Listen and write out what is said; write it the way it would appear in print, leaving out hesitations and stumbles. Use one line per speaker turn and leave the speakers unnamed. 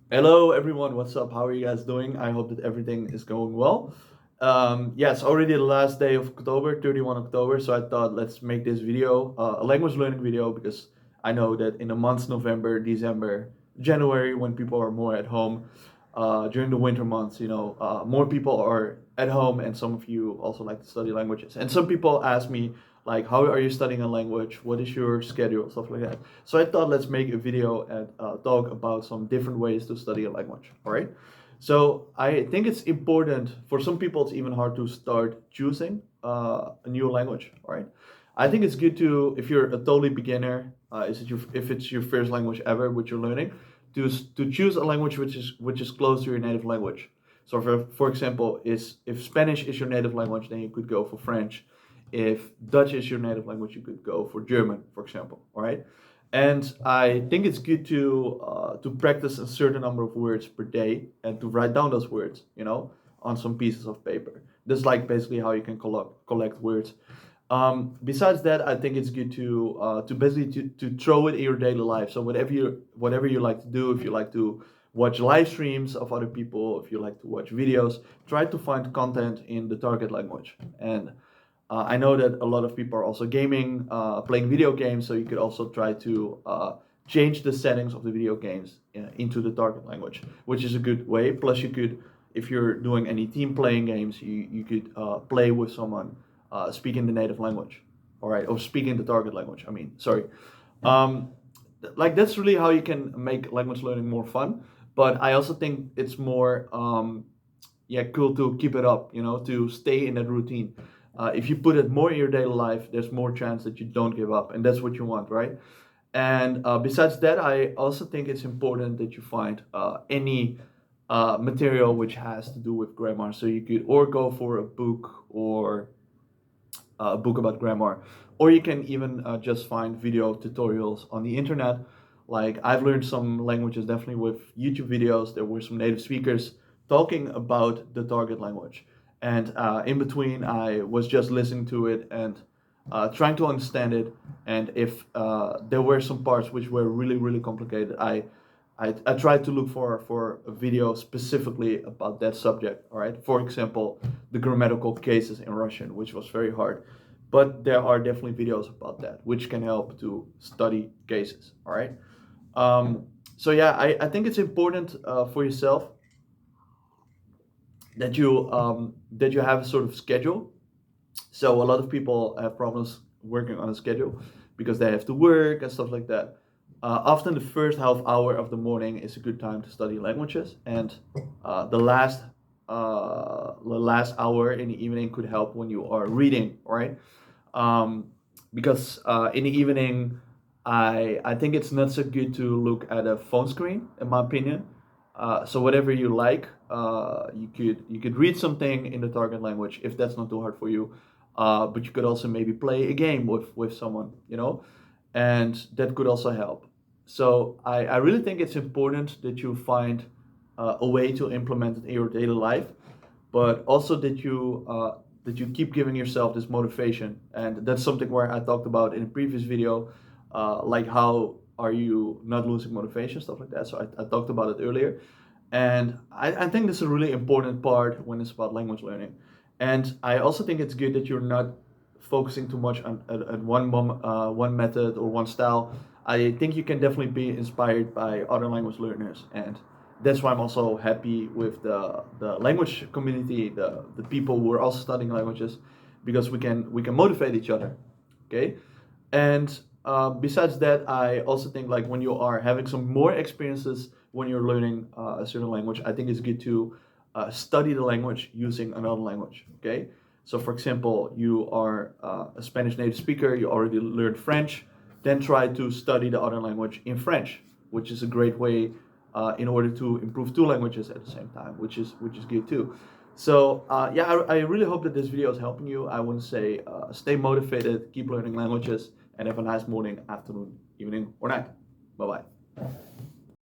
Hello everyone, what's up? How are you guys doing? I hope that everything is going well. Yeah, it's already the last day of October, 31 October, so I thought let's make this video a language learning video because I know that in the months November, December, January, when people are more at home, during the winter months, more people are at home, and some of you also like to study languages. And some people ask me, like, how are you studying a language? What is your schedule? Stuff like that. So I thought let's make a video and talk about some different ways to study a language. All right. So I think it's important for some people. It's even hard to start choosing a new language. All right. I think it's good to, if you're a totally beginner, if it's your first language ever which you're learning, to choose a language which is close to your native language. So for example, is if Spanish is your native language, then you could go for French. If Dutch is your native language, you could go for German, for example. All right. And I think it's good to practice a certain number of words per day and to write down those words, on some pieces of paper. That's like basically how you can collect words. Besides that, I think it's good to basically to throw it in your daily life. So whatever you like to do, if you like to watch live streams of other people, if you like to watch videos, try to find content in the target language. And I know that a lot of people are also gaming, playing video games, so you could also try to change the settings of the video games into the target language, which is a good way. Plus, you could, if you're doing any team playing games, you could play with someone speaking the native language, all right, or speaking the target language. I mean, sorry. Um, like that's really how you can make language learning more fun. But I also think it's more yeah, cool to keep it up, to stay in that routine. If you put it more in your daily life, there's more chance that you don't give up, and that's what you want, right? And besides that, I also think it's important that you find any material which has to do with grammar. So you could or go for a book or a book about grammar, or you can even just find video tutorials on the internet. Like I've learned some languages definitely with YouTube videos. There were some native speakers talking about the target language, and in between, I was just listening to it and trying to understand it. And if there were some parts which were really really complicated, I tried to look for a video specifically about that subject. All right. For example, the grammatical cases in Russian, which was very hard. But there are definitely videos about that, which can help to study cases. All right. So yeah, I think it's important for yourself that you have a sort of schedule. So a lot of people have problems working on a schedule because they have to work and stuff like that. Often the first half hour of the morning is a good time to study languages, and the last hour in the evening could help when you are reading, right? Um, because in the evening, I think it's not so good to look at a phone screen, in my opinion. So whatever you like, you could read something in the target language if that's not too hard for you. But you could also maybe play a game with someone, and that could also help. So I really think it's important that you find a way to implement it in your daily life, but also that you keep giving yourself this motivation. And that's something where I talked about in a previous video, like how are you not losing motivation, stuff like that. So I talked about it earlier, and I think this is a really important part when it's about language learning. And I also think it's good that you're not focusing too much on at one method or one style. I think you can definitely be inspired by other language learners, and that's why I'm also happy with the language community, the people who are also studying languages, because we can motivate each other. Okay. And besides that, I also think like when you are having some more experiences when you're learning a certain language, I think it's good to study the language using another language. Okay. So for example, you are a Spanish native speaker, you already learned French, then try to study the other language in French, which is a great way in order to improve two languages at the same time, which is good too. So yeah, I really hope that this video is helping you. I want to say stay motivated, keep learning languages, and have a nice morning, afternoon, evening, or night. Bye bye.